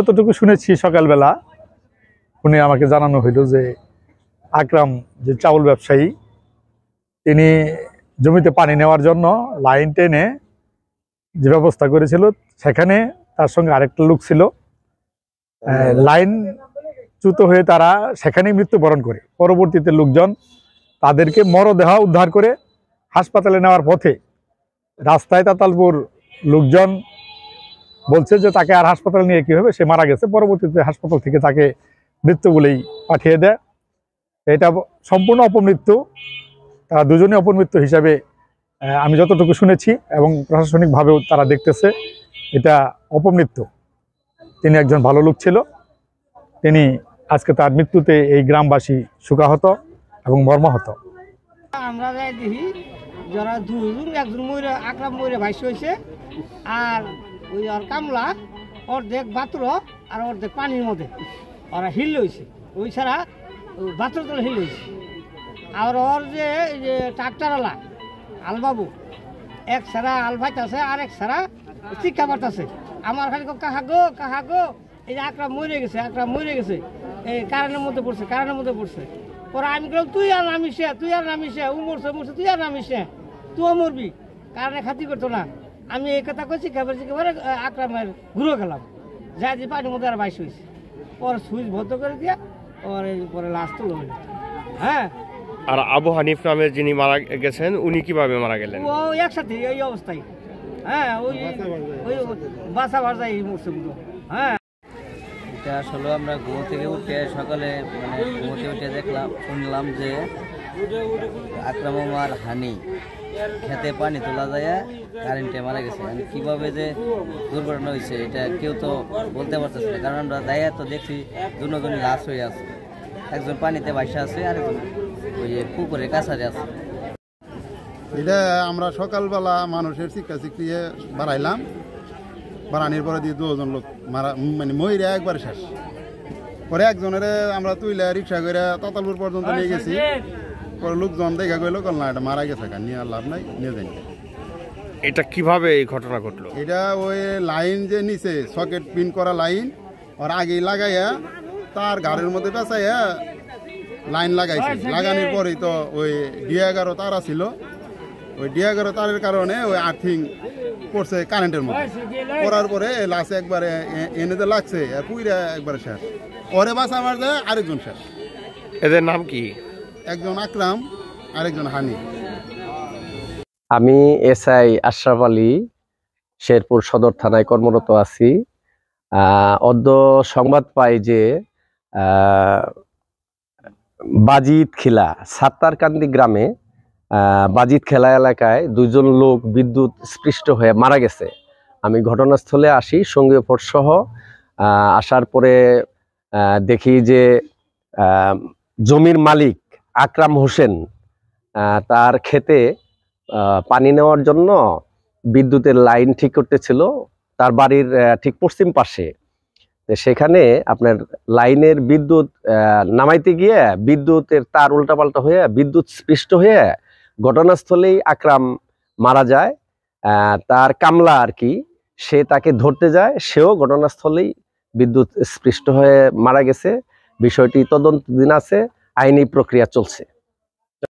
যতটুকু শুনেছি সকালবেলা শুনে আমাকে জানানো হইল যে আকরাম যে চাউল ব্যবসায়ী তিনি জমিতে পানি নেওয়ার জন্য লাইন টেনে যে ব্যবস্থা করেছিল সেখানে তার সঙ্গে আরেকটা লোক ছিল, লাইন চ্যুত হয়ে তারা সেখানেই মৃত্যুবরণ করে। পরবর্তীতে লোকজন তাদেরকে মরদেহ উদ্ধার করে হাসপাতালে নেওয়ার পথে রাস্তায় তাতালপুর লোকজন বলছে যে তাকে আর হাসপাতালে নিয়ে কী হবে, সে মারা গেছে। পরবর্তীতে হাসপাতাল থেকে তাকে মৃত্যু বলেই পাঠিয়ে দেয়। এটা সম্পূর্ণ অপমৃত্যু, তারা দুজনই অপমৃত্যু হিসাবে আমি যতটুকু শুনেছি এবং প্রশাসনিকভাবেও তারা দেখতেছে এটা অপমৃত্যু। তিনি একজন ভালো লোক ছিল, তিনি আজকে তার মৃত্যুতে এই গ্রামবাসী শোকাহত এবং মর্মাহত। আমরা যাই দেখি যারা দুজন, একজন ময়ূরে আকরাম ময়ূরে ভাইস হয়েছে, আর ওই আর কামলা অর্ধেক বাতর আর অর্ধেক পানির মধ্যে ওরা হিল হয়েছে। ওই ছাড়া বাতর তলে হিল হয়েছে। আর ওর যে ট্রাক্টারওয়ালা আলবাবু এক সারা আলভাইত আছে আর এক সারা শিক্ষা বাড়তেছে। আমার খালি কাহা গো এই যে আকরাম মরে গেছে, আকরাম মরে গেছে, এই কারেন্টের মধ্যে পড়ছে, কারেন্টের মধ্যে পড়ছে। পরে আমি বললাম তুই আর নামিস, তুই আর নামিস, ও মরছে মরছে, তুই আর নামিস, তুইও মরবি, কারণে খাতি করতো না। আমি এই কথা কইছি, একেবারে আকরামের ঘুরে গেলাম, যাই যে পানির মধ্যে আর বাইশ হয়েছে। পরে সুইচ বন্ধ করে দিয়া পরে লাশ তুলো হইল। হ্যাঁ, আর আবু হানিফ নামের যিনি মারা গেছেন উনি কিভাবে মারা গেলেন? ও একসাথে এই অবস্থায়। হ্যাঁ, ওই বাসা বাজাই মরছে। হ্যাঁ, এটা আসলে আমরা ঘুমো থেকে উঠে সকালে ঘুমোতে উঠে শুনলাম যে আকরাম ওমর হানি খেতে পানি তোলা যায় কারেন্টে মারা গেছে। কিভাবে যে দুর্ঘটনা হয়েছে এটা কেউ তো বলতে পারতেছে না, কারণ আমরা দায়া তো দেখছি দুজনই লাশ হয়ে আছে, একজন পানিতে ভাসা আছে আর একজন ওই পুকুরের কাছারে আছে। এটা আমরা সকালবেলা মানুষের শিক্ষা শিখিয়ে বাড়াইলাম, বাড়ানির পরে দিয়ে দুজন লোক মারা ময়ূরে একবারে শেষ। পরে একজনের আমরা তুইলে রিক্সা করে তাতালপুর পর্যন্ত নিয়ে গেছি। পরে লোকজন দেখা গেল না এটা মারা গেছে, নিয়ে লাভ নাই, নিয়ে যাই। এটা কিভাবে এই ঘটনা ঘটলো? এটা ওই লাইন যে নিচে সকেট পিন করা লাইন ওর আগেই লাগাইয়া তার ঘাড়ের মধ্যে পেঁচাইয়া লাইন লাগাইছে। লাগানোর পরেই তো ওই D11 তারা ছিল, ওই D11 তারের কারণে ওই আর্থিং পড়ছে কারেন্টের মধ্যে। পড়ার পরে লাশে একবারে এনে যে লাগছে আর পুইরা একবারে শেষ। পরে বাসা আমার যায় আরেকজন শেষ। এদের নাম কি? একজন আকরাম, আরেকজন হানি। আমি SI আশরাফ আলী, শেরপুর সদর থানায় কর্মরত আছি। অদ্য সংবাদ পাই যে বাজিত খিলা সাত্তারকান্দি গ্রামে বাজিত খেলা এলাকায় দুজন লোক বিদ্যুৎ স্পৃষ্ট হয়ে মারা গেছে। আমি ঘটনাস্থলে আসি সঙ্গীয় ফোর্স সহ। আসার পরে দেখি যে জমির মালিক আকরাম হোসেন তার ক্ষেতে পানি নেওয়ার জন্য বিদ্যুতের লাইন ঠিক করতেছিল তার বাড়ির ঠিক পশ্চিম পাশে। সেখানে আপনার লাইনের বিদ্যুৎ নামাইতে গিয়ে বিদ্যুতের তার উল্টাপাল্টা হয়ে বিদ্যুৎ স্পৃষ্ট হয়ে ঘটনাস্থলেই আকরাম মারা যায়। তার কামলা আর কি, সে তাকে ধরতে যায়, সেও ঘটনাস্থলেই বিদ্যুৎ স্পৃষ্ট হয়ে মারা গেছে। বিষয়টি তদন্তাধীন আছে, আইনি প্রক্রিয়া চলছে।